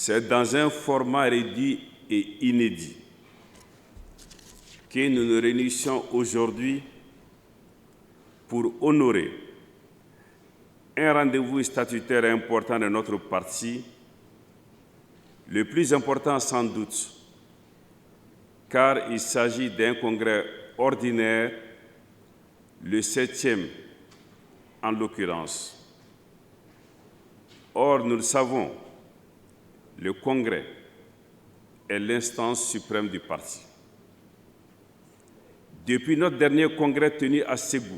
C'est dans un format réduit et inédit que nous nous réunissons aujourd'hui pour honorer un rendez-vous statutaire important de notre parti, le plus important sans doute, car il s'agit d'un congrès ordinaire, le 7e en l'occurrence. Or, nous le savons, le congrès est l'instance suprême du parti. Depuis notre dernier congrès tenu à Ségou,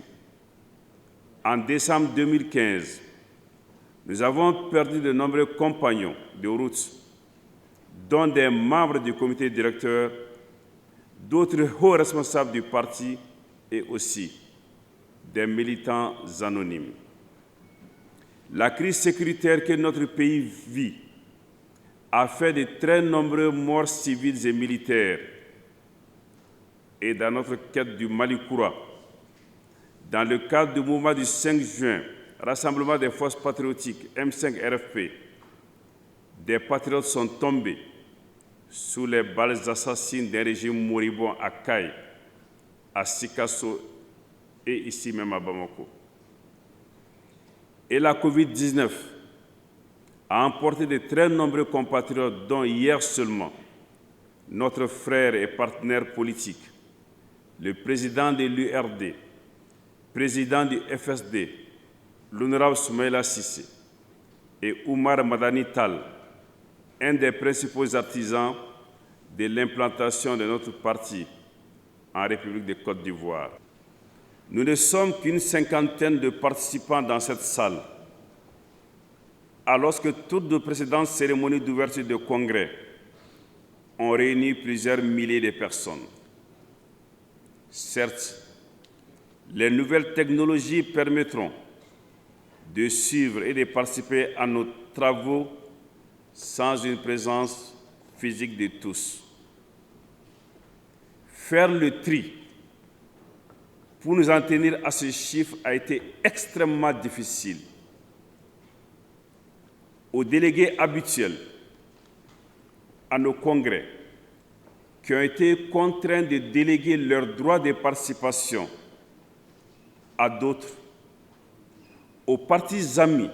en décembre 2015, nous avons perdu de nombreux compagnons de route, dont des membres du comité directeur, d'autres hauts responsables du parti et aussi des militants anonymes. La crise sécuritaire que notre pays vit a fait de très nombreux morts civils et militaires. Et dans notre quête du Mali courant, dans le cadre du mouvement du 5 juin, Rassemblement des forces patriotiques M5 RFP, des patriotes sont tombés sous les balles assassines d'un régime moribond à Kay, à Sikasso et ici même à Bamako. Et la Covid-19 a emporté de très nombreux compatriotes, dont hier seulement notre frère et partenaire politique, le président de l'URD, président du FSD, l'honorable Soumaïla Cissé, et Oumar Madani Tall, un des principaux artisans de l'implantation de notre parti en République de Côte d'Ivoire. Nous ne sommes qu'une cinquantaine de participants dans cette salle, alors que toutes de précédentes cérémonies d'ouverture de congrès ont réuni plusieurs milliers de personnes. Certes, les nouvelles technologies permettront de suivre et de participer à nos travaux sans une présence physique de tous. Faire le tri pour nous en tenir à ce chiffre a été extrêmement difficile. Aux délégués habituels, à nos congrès, qui ont été contraints de déléguer leurs droits de participation à d'autres, aux partis amis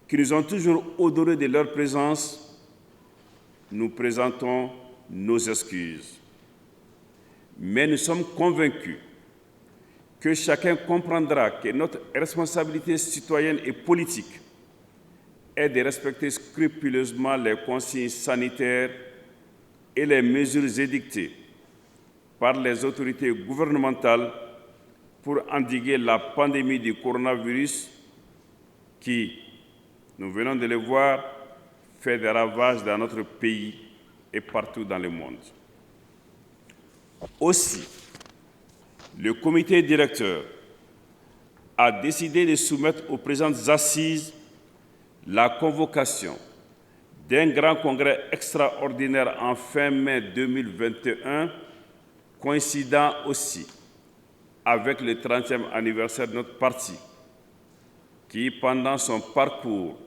qui nous ont toujours honorés de leur présence, nous présentons nos excuses. Mais nous sommes convaincus que chacun comprendra que notre responsabilité citoyenne et politique est de respecter scrupuleusement les consignes sanitaires et les mesures édictées par les autorités gouvernementales pour endiguer la pandémie du coronavirus qui, nous venons de le voir, fait des ravages dans notre pays et partout dans le monde. Aussi, le comité directeur a décidé de soumettre aux présentes assises la convocation d'un grand congrès extraordinaire en fin mai 2021, coïncidant aussi avec le 30e anniversaire de notre parti, qui, pendant son parcours,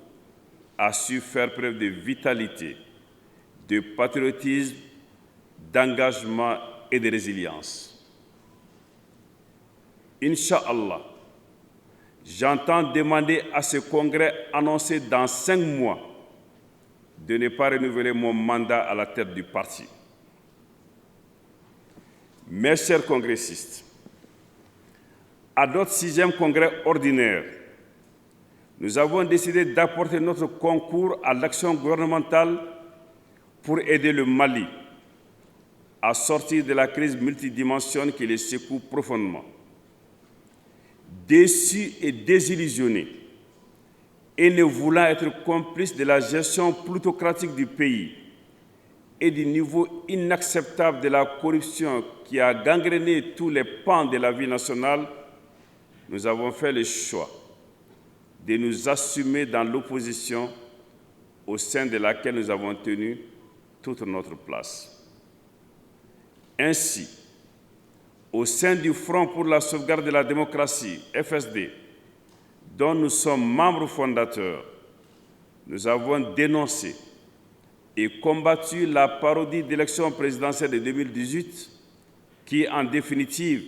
a su faire preuve de vitalité, de patriotisme, d'engagement et de résilience. Inch'Allah, j'entends demander à ce congrès annoncé dans 5 mois de ne pas renouveler mon mandat à la tête du parti. Mes chers congressistes, à notre 6e congrès ordinaire, nous avons décidé d'apporter notre concours à l'action gouvernementale pour aider le Mali à sortir de la crise multidimensionnelle qui le secoue profondément. Déçus et désillusionnés, et ne voulant être complices de la gestion plutocratique du pays et du niveau inacceptable de la corruption qui a gangréné tous les pans de la vie nationale, nous avons fait le choix de nous assumer dans l'opposition au sein de laquelle nous avons tenu toute notre place. Ainsi, au sein du Front pour la sauvegarde de la démocratie, FSD, dont nous sommes membres fondateurs, nous avons dénoncé et combattu la parodie d'élection présidentielle de 2018 qui, en définitive,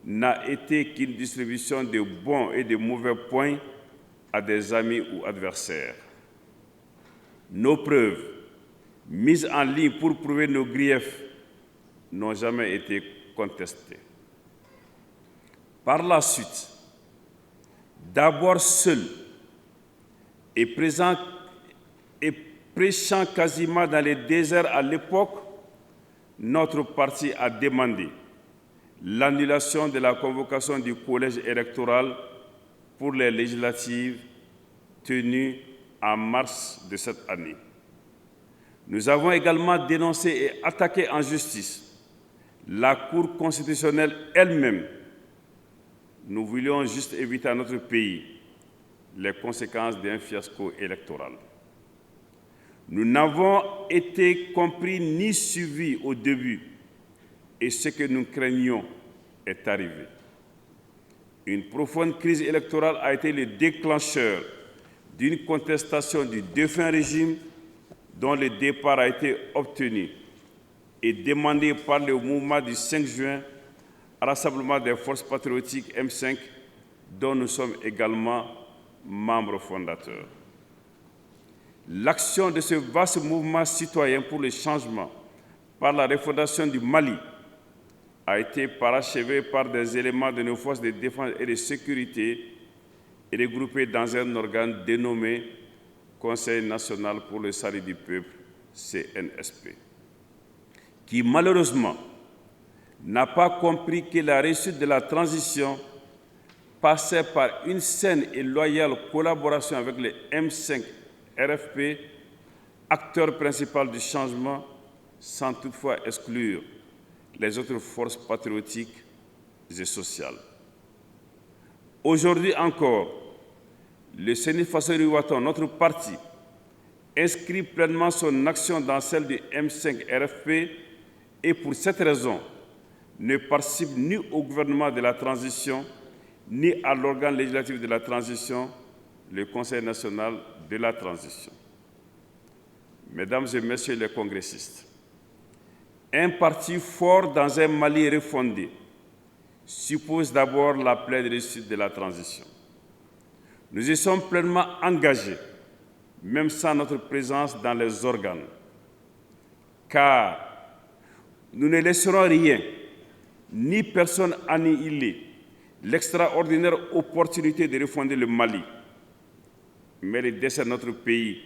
n'a été qu'une distribution de bons et de mauvais points à des amis ou adversaires. Nos preuves, mises en ligne pour prouver nos griefs, n'ont jamais été contestées. Par la suite, d'abord seul et présent et prêchant quasiment dans les déserts à l'époque, notre parti a demandé l'annulation de la convocation du collège électoral pour les législatives tenues en mars de cette année. Nous avons également dénoncé et attaqué en justice la Cour constitutionnelle elle-même. Nous voulions juste éviter à notre pays les conséquences d'un fiasco électoral. Nous n'avons été compris ni suivis au début, et ce que nous craignions est arrivé. Une profonde crise électorale a été le déclencheur d'une contestation du défunt régime dont le départ a été obtenu et demandé par le mouvement du 5 juin, Rassemblement des forces patriotiques M5, dont nous sommes également membres fondateurs. L'action de ce vaste mouvement citoyen pour le changement par la refondation du Mali a été parachevée par des éléments de nos forces de défense et de sécurité et regroupés dans un organe dénommé Conseil national pour le salut du peuple, CNSP, qui malheureusement n'a pas compris que la réussite de la transition passait par une saine et loyale collaboration avec le M5 RFP, acteur principal du changement, sans toutefois exclure les autres forces patriotiques et sociales. Aujourd'hui encore, le Sénit Fassori Ouattara, notre parti, inscrit pleinement son action dans celle du M5 RFP et pour cette raison ne participe ni au gouvernement de la transition, ni à l'organe législatif de la transition, le Conseil national de la transition. Mesdames et messieurs les congressistes, un parti fort dans un Mali refondé suppose d'abord la pleine réussite de la transition. Nous y sommes pleinement engagés, même sans notre présence dans les organes, car nous ne laisserons rien, ni personne annihiler l'extraordinaire opportunité de refonder le Mali. Mais le destin de notre pays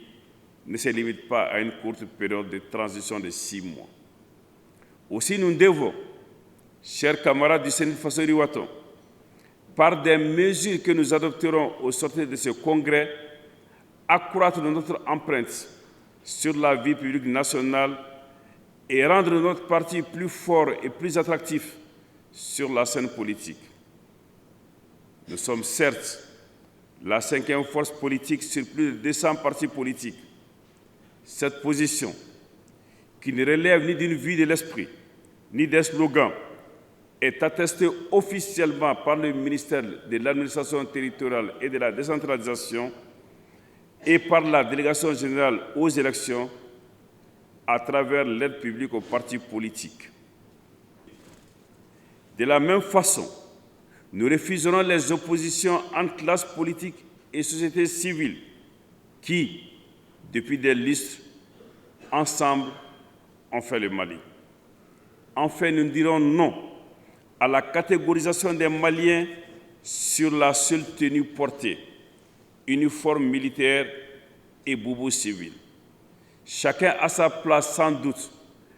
ne se limite pas à une courte période de transition de 6 mois. Aussi, nous devons, chers camarades du Sénat Fassori Ouattara, par des mesures que nous adopterons au sortir de ce congrès, accroître notre empreinte sur la vie publique nationale et rendre notre parti plus fort et plus attractif sur la scène politique. Nous sommes certes la 5e force politique sur plus de 200 partis politiques. Cette position, qui ne relève ni d'une vue de l'esprit, ni des slogans, est attestée officiellement par le ministère de l'Administration territoriale et de la décentralisation et par la Délégation générale aux élections à travers l'aide publique aux partis politiques. De la même façon, nous refuserons les oppositions entre classes politiques et sociétés civiles qui, depuis des lustres, ensemble, ont fait le Mali. Enfin, nous dirons non à la catégorisation des Maliens sur la seule tenue portée, uniforme militaire et boubou civil. Chacun a sa place sans doute,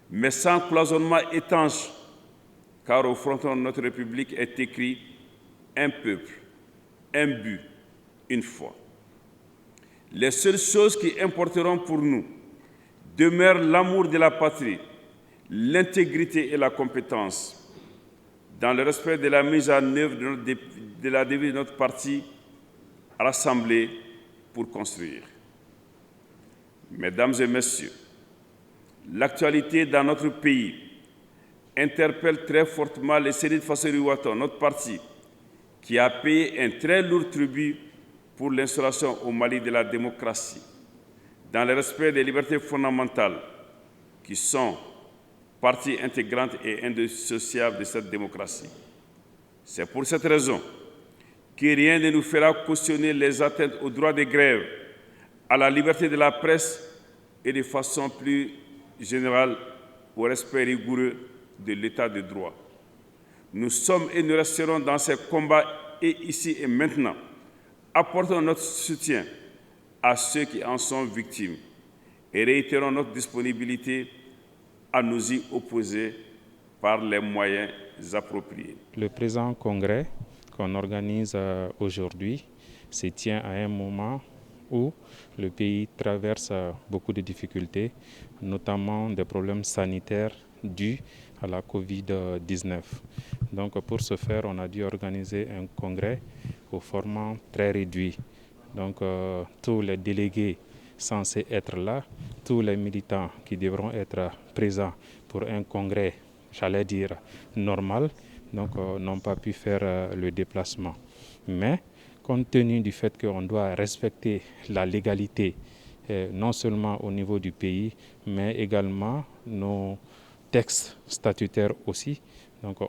mais sans cloisonnement étanche, car au fronton de notre République est écrit un peuple, un but, une foi. Les seules choses qui importeront pour nous demeurent l'amour de la patrie, l'intégrité et la compétence, dans le respect de la mise en œuvre de la devise de notre parti, rassemblés pour construire. Mesdames et messieurs, l'actualité dans notre pays interpelle très fortement le Sénat Fassori Ouattara, notre parti, qui a payé un très lourd tribut pour l'installation au Mali de la démocratie, dans le respect des libertés fondamentales qui sont partie intégrante et indissociable de cette démocratie. C'est pour cette raison que rien ne nous fera cautionner les atteintes aux droits de grève, à la liberté de la presse et de façon plus générale au respect rigoureux de l'état de droit. Nous sommes et nous resterons dans ces combats et ici et maintenant. Apportons notre soutien à ceux qui en sont victimes et réitérons notre disponibilité à nous y opposer par les moyens appropriés. Le présent congrès qu'on organise aujourd'hui se tient à un moment où le pays traverse beaucoup de difficultés, notamment des problèmes sanitaires dus à la Covid-19. Donc pour ce faire, on a dû organiser un congrès au format très réduit. Donc tous les délégués censés être là, tous les militants qui devront être présents pour un congrès, j'allais dire, normal, donc n'ont pas pu faire le déplacement. Mais compte tenu du fait qu'on doit respecter la légalité, non seulement au niveau du pays, mais également nos textes statutaires aussi, donc